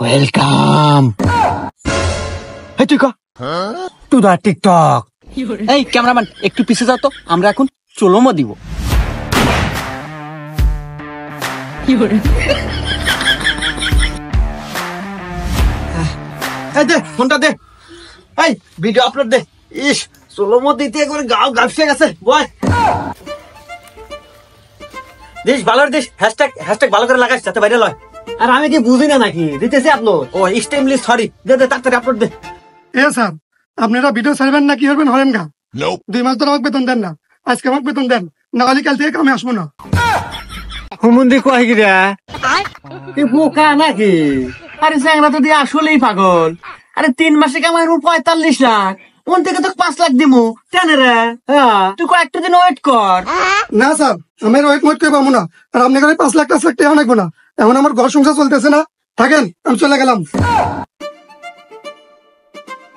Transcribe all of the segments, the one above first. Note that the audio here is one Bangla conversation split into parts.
ওয়েলকাম। এই তুই কর টু দা টিকটক। এই ক্যামেরাম্যান একটু পিছিয়ে যাও তো, আমরা এখন চলোমো দিব। এই দে ফোনটা দে, এই ভিডিও আপলোড দে। ইস চলোমো দিতে একবার গাও গাফসে গেছে বয়। দিস ভালো দিস, হ্যাশট্যাগ ভালো করে লাগাইস যাতে ভাইরাল হয়। আর আমি কি বুঝি না নাকি দিতেছি আপলোড। ও এক্সট্রিমলি সরি, দে দে তাড়াতাড়ি আপলোড দে। এ স্যার, আপনারা ভিডিও ছাড়বেন না কি করবেন হরেন গা? 2 মাস ধরে আমাকে বেতন দেন না, আজকে আমাকে বেতন দেন, না হলে কাল থেকে কামে আসবো না। হুমুন্দি কয় কি রে, তুই বোকা নাকি? আরে চ্যাংরা তো দিয়ে আসলেই পাগল। আরে 3 মাসে কামাই 45 লাখ, ওন থেকে তো 5 লাখ দিমু কেন রে? তুই কয়েকটা দিন ওয়েট কর। না স্যার, আমি ওয়েট মোট করে পাবো না। আর আপনি কাছে 5 লাখ টাকা লাগবো না, এখন আমার ঘর সংসার চলতেছে না। থাকেন, আমি চলে গেলাম।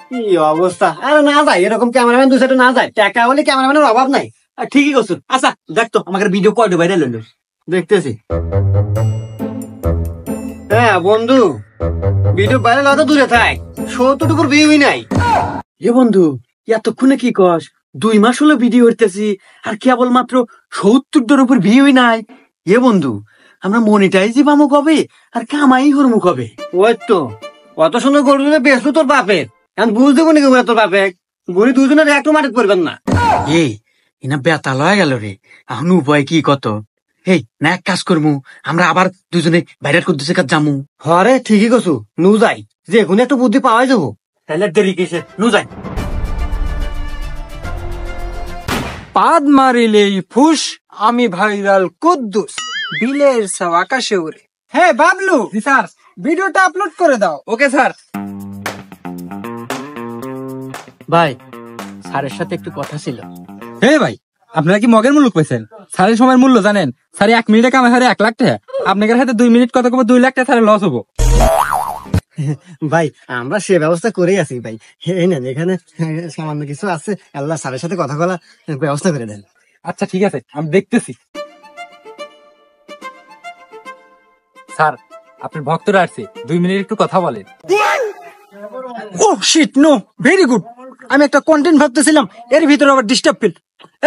কি অবস্থা! আরে না যায় এরকম ক্যামেরাম্যান 2 না যায়, টাকা হলে ক্যামেরাম্যানের অভাব নাই। ঠিকই করছো। আচ্ছা দেখতো আমাকে ভিডিও কয়টা ভাইরাল হইলো, দেখতেছি। হ্যাঁ বন্ধু, ভিডিও ভাইরাল হতে দূরে থাক, 70 উপর ভিউই নাই। এ বন্ধু এতক্ষণে কি কস? 2 মাস হলো ভিডিও করতেছি আর কেবল মাত্র 70 উপর ভিউই নাই। এ বন্ধু আমরা মনিটাইজই পাবো কবে আর কামাই হরমু কবে? ওই তো অত সুন্দর গরু বেসলো তোর বাপের, এখন বুঝ দেবো নাকি তোর বাপে গরি দুজনের একটু মাটি করবেন না। এই এনা বেতাল হয়ে গেল রে, এখন উপায় কি কত? এই না এক কাজ করমু, আমরা আবার দুজনে ভাইরাল করতেছে কাজ জামু। হরে ঠিকই কছু, নু যাই, যে কোনো একটা বুদ্ধি পাওয়াই যাবো। তাহলে দেরি কিসে, নু যাই। পাদ মারিলেই ফুস, আমি ভাইরাল কুদ্দুস, বিলের সব আকাশে উড়ে। হ্যাঁ বাবলু স্যার, ভিডিওটা আপলোড করে দাও। Okay sir. ভাই স্যারের সাথে একটু কথা ছিল। হে ভাই, আপনারা কি মগের মূল্য পেয়েছেন? স্যারের সময়ের মূল্য জানেন? স্যার 1 মিনিটে কামাই হারে 1 লাখ টাকা, আপনাদের হাতে 2 মিনিট কত কম 2 লাখ টাকা স্যারের লস হবো। ভাই আমরা সে ব্যবস্থা করেই আছি ভাই। এই নেন এখানে সামান্য কিছু আছে, আল্লাহ স্যারের সাথে কথা বলা ব্যবস্থা করে দেন। আচ্ছা ঠিক আছে, আমি দেখতেছি। স্যার আপনার ভক্তরা আসছে, 2 মিনিট একটু কথা বলেন। ও শিট, নো, ভেরি গুড। আমি একটা কন্টেন্ট ভাবতেছিলাম, এর ভিতরে আবার ডিস্টার্ব ফিল।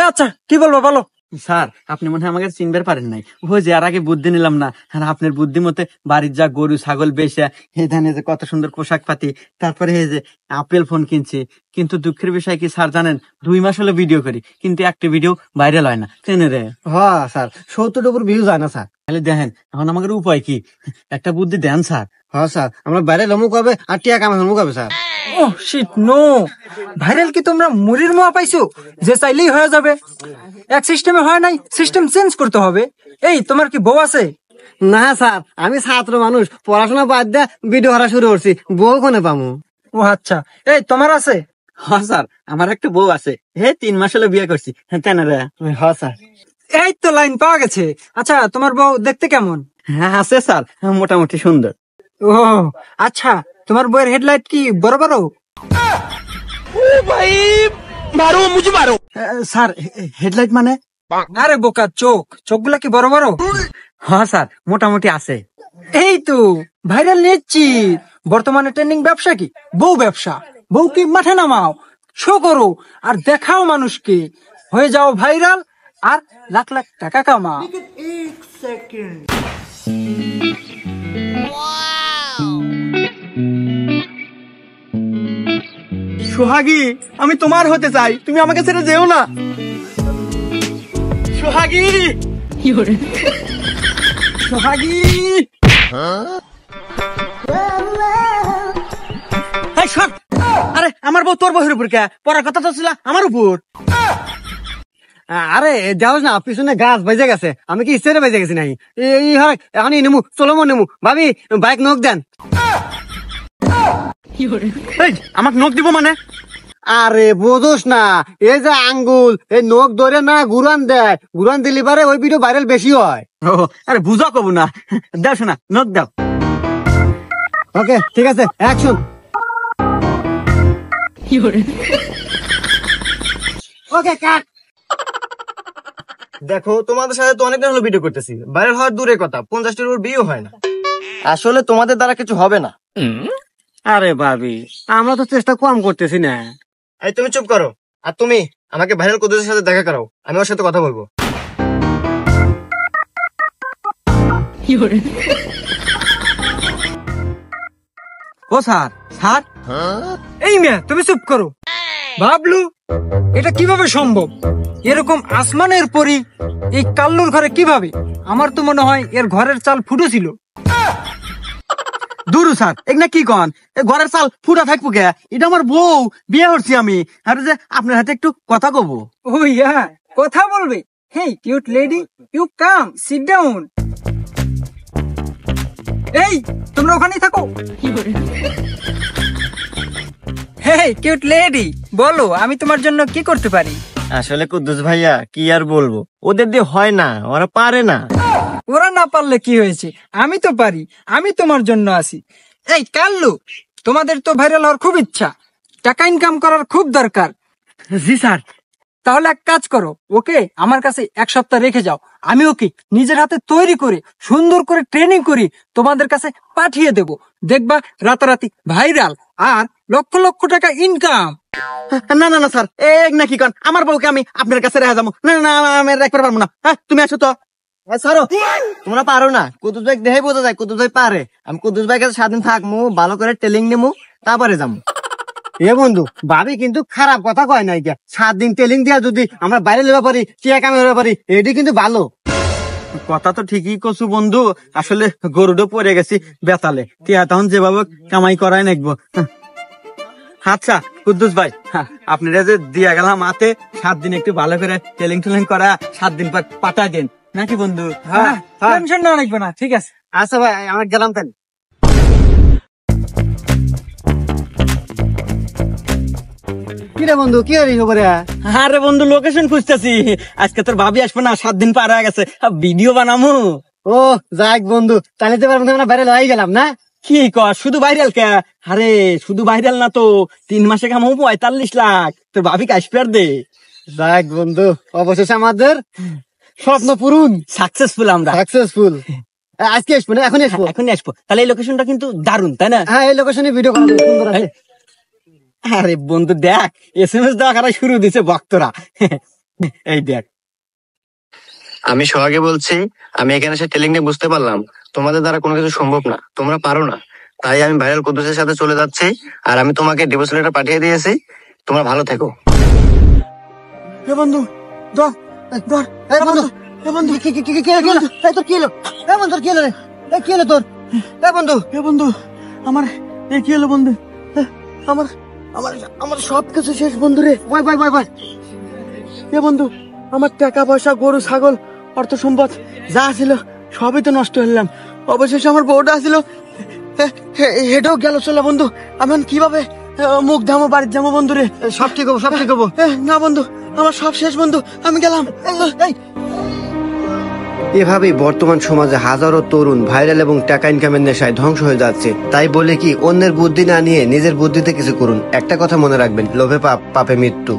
আচ্ছা কি বলবো বলো। স্যার আপনি মনে হয় আমাকে চিনবার পারেন নাই, ওই যে আর আগে বুদ্ধি নিলাম না, আর আপনার বুদ্ধি মতে বাড়ির যা গরু ছাগল বেচা, এই ধানে যে কত সুন্দর পোশাক পাতি, তারপরে এই যে আপেল ফোন কিনছি। কিন্তু দুঃখের বিষয় কি স্যার জানেন, 2 মাস হলো ভিডিও করি কিন্তু একটা ভিডিও ভাইরাল হয় না। চেনে রে? হ্যাঁ স্যার, 70 উপর ভিউ যায় না স্যার। তাহলে দেখেন এখন আমাদের উপায় কি, একটা বুদ্ধি দেন স্যার। হ্যাঁ স্যার, আমরা ভাইরাল অমুক হবে আর টিয়া কামাই অমুক হবে স্যার। ও শিট, নো, ভাইরাল কি তোমরা মুড়ির মোয়া পাইছো যে চাইলেই হয়ে যাবে? এক সিস্টেমে হয় নাই, সিস্টেম চেঞ্জ করতে হবে। এই তোমার কি বউ আছে? না স্যার, আমি ছাত্র মানুষ, পড়াশোনা বাদ দিয়ে ভিডিও করা শুরু করছি, বউ কোনে পামু? ও আচ্ছা, এই তোমার আছে? হ্যাঁ স্যার, আমার একটা বউ আছে, 3 মাস হলো বিয়ে করছি। হ্যাঁ স্যার। এই তো লাইন পাওয়া গেছে। আচ্ছা তোমার বউ দেখতে কেমন? হ্যাঁ আছে স্যার, মোটামুটি সুন্দর। ও আচ্ছা, তোমার বউয়ের হেডলাইট কি বড় বড়? স্যার হেডলাইট মানে? আরে বোকা, চোখগুলা কি বড় বড়? হ্যাঁ স্যার মোটামুটি আছে। এই তো ভাইরাল নিচ্ছি। বর্তমানে ট্রেন্ডিং ব্যবসা কি? বউ ব্যবসা। বউকে মাঠে নামাও, শো করো আর দেখাও মানুষকে, হয়ে যাও ভাইরাল আর লাখ লাখ টাকা কামাও। সোহাগী, আমি তোমার হতে চাই, তুমি আমাকে ছেড়ে যেও না। সোহাগী, সোহাগী, আরে আমার বউ তোর বউয়ের উপর কে? পড়ার কথা তো ছিল আমার উপর। আরে যাও না, পিছনে গাছ বেজে গেছে, আমি কি ইচ্ছে বেজে গেছি নাই? এই হয় এখনই নেমু, চলো নেমু। ভাবি বাইক নখ দেন। আমাকে নখ দিব মানে? আরে বোঝোস না, এই যে আঙ্গুল, এই নখ ধরে না ঘুরান দেয়, ঘুরান দিলি পারে ওই ভিডিও ভাইরাল বেশি হয়। আরে বুঝা কব না, দাও শোনা, নখ দাও। ওকে ঠিক আছে, অ্যাকশন। ওকে কাট। দেখো তোমাদের সাথে তো অনেকদিন হলো ভিডিও করতেছি, ভাইরাল হওয়ার দূরের কথা 50টার উপর ভিউ হয় না। আসলে তোমাদের দ্বারা কিছু হবে না, আরে ভাবি, আমরা তো চেষ্টা কম করতেছি না। এই তুমি চুপ করো, আর তুমি আমাকে ভাইরাল কুদ্দুসের সাথে দেখা করাও, আমি ওর সাথে কথা বলবো। ও স্যার, স্যার, এই মেয়ে তুমি চুপ করো। ভাবলু এটা কিভাবে সম্ভব? এরকম আসমানের পরি এই কাল্লুর ঘরে কিভাবে? আমার তো মনে হয় এর ঘরের চাল ফুটো ছিল। দুরু স্যার, এগুলা কি কন? ঘরের চাল ফুটা থাকবো কে? এটা আমার বউ, বিয়ে করছি আমি। আর যে আপনার হাতে একটু কথা কব। ও ইয়া, কথা বলবে? Hey cute lady, you come sit down. এই তোমরা ওখানেই থাকো। হেই কিউট লেডি, বলো আমি তোমার জন্য কি করতে পারি? আসলে কুদ্দুস ভাইয়া কি আর বলবো, ওদের দিয়ে হয় না, ওরা পারে না। ওরা না পারলে কি হয়েছে, আমি তো পারি, আমি তোমার জন্য আছি। এই কাল্লু, তোমাদের তো ভাইরাল হওয়ার খুব ইচ্ছা, টাকা ইনকাম করার খুব দরকার। জি স্যার। তাহলে এক কাজ করো, ওকে আমার কাছে 1 সপ্তাহ রেখে যাও। আমি ওকে নিজের হাতে তৈরি করে সুন্দর করে ট্রেনিং করি তোমাদের কাছে পাঠিয়ে দেব। দেখবা রাতারাতি ভাইরাল আর লক্ষ লক্ষ টাকা ইনকাম। না না না স্যার, এক না কি কন? আমার বউকে আমি আপনার কাছে রেখে যাবো না? না না, আমি রাখতে পারবো না। হ্যাঁ, তুমি আসো তো। ছাড়ো, তোমরা পারো না। কুদ্দুস ভাই দেহে বোঝা যায় কুদ্দুস ভাই পারে। আমি কুদ্দুস ভাই কাছে 7 দিন থাকবো, ভালো করে ট্রেনিং নেবো, তারপরে যাবো। এ বন্ধু, ভাবি কিন্তু খারাপ কথা কয় নাই। 7 দিন ট্রেনিং দিয়া যদি আমরা বাইরে লেবা পারি, টিয়া কামে লেবা পারি, এটি কিন্তু ভালো কথা। তো ঠিকই কছু বন্ধু, আসলে গরুডো পড়ে গেছি বেতালে, টিয়া তখন যেভাবে কামাই করাই নাকবো। আচ্ছা কুদ্দুস ভাই, আপনারা যে দিয়া গেলাম হাতে 7 দিন একটু ভালো করে ট্রেনিং করা, 7 দিন পর পাঠা দেন নাকি বন্ধু? হ্যাঁ, টেনশন না লাগবে না, ঠিক আছে। আচ্ছা ভাই, আমার গেলাম তাই। কিরে বন্ধু, কি হরি খবর? আরে বন্ধু, লোকেশন খুঁজতেছি। আজকে তোর ভাবি আসবে না, 7 দিন পার হয়ে গেছে, ভিডিও বানামু। ও যাক বন্ধু, তাহলে তো আমরা ভাইরাল হয়ে গেলাম না? কি কর, শুধু ভাইরাল কে? আরে শুধু ভাইরাল না তো, 3 মাসে কামাবো 45 লাখ। তোর ভাবি আসবে আর দে। যাক বন্ধু, অবশেষে আমাদের স্বপ্ন পূরণ, সাকসেসফুল। আমরা সাকসেসফুল। আজকে আসবো না, এখনই আসবো? এখনই আসবো। তাহলে এই লোকেশনটা কিন্তু দারুণ, তাই না? হ্যাঁ, এই লোকেশনে ভিডিও করা সুন্দর আছে। আরে বন্ধু দেখ, SMS দেওয়া করা শুরু দিছে ভক্তরা। এই দেখ। আমি সোহাগে বলছি, আমি এখানে এসে ট্রেনিং নিয়ে বুঝতে পারলাম তোমাদের দ্বারা কোনো কিছু সম্ভব না, তোমরা পারো না। তাই আমি ভাইরাল কুদ্দুসের সাথে চলে যাচ্ছি, আর আমি তোমাকে ডিভোর্স লেটার পাঠিয়ে দিয়েছি। তোমরা ভালো থেকো। বন্ধু ধর ধর, বন্ধু বন্ধু, কি কি কি কি হলো? তোর কি হলো? বন্ধু কি হলো রে? কি হলো তোর? বন্ধু বন্ধু, আমার কি হলো বন্ধু? আমার আমার আমার সবকিছু শেষ বন্ধু রে। ভাই ভাই ভাই ভাই, বন্ধু আমার টাকা পয়সা, গরু ছাগল, অর্থ সম্পদ যা ছিল সবই তো নষ্ট হলাম। অবশেষে আমার বউটা ছিল, হেঁটেও গেল চলে বন্ধু। আমি কিভাবে মুখ ধামো, বাড়ির যাবো বন্ধু রে? সব ঠিক হবো, সব ঠিক হবো। না বন্ধু, আমার সব শেষ বন্ধু, আমি গেলাম। এভাবেই বর্তমান সমাজে হাজারো তরুণ ভাইরাল এবং টাকা ইনকামের নেশায় ধ্বংস হয়ে যাচ্ছে। তাই বলে কি অন্যের বুদ্ধি না নিয়ে নিজের বুদ্ধিতে কিছু করুন। একটা কথা মনে রাখবেন, লোভে পাপ, পাপে মৃত্যু।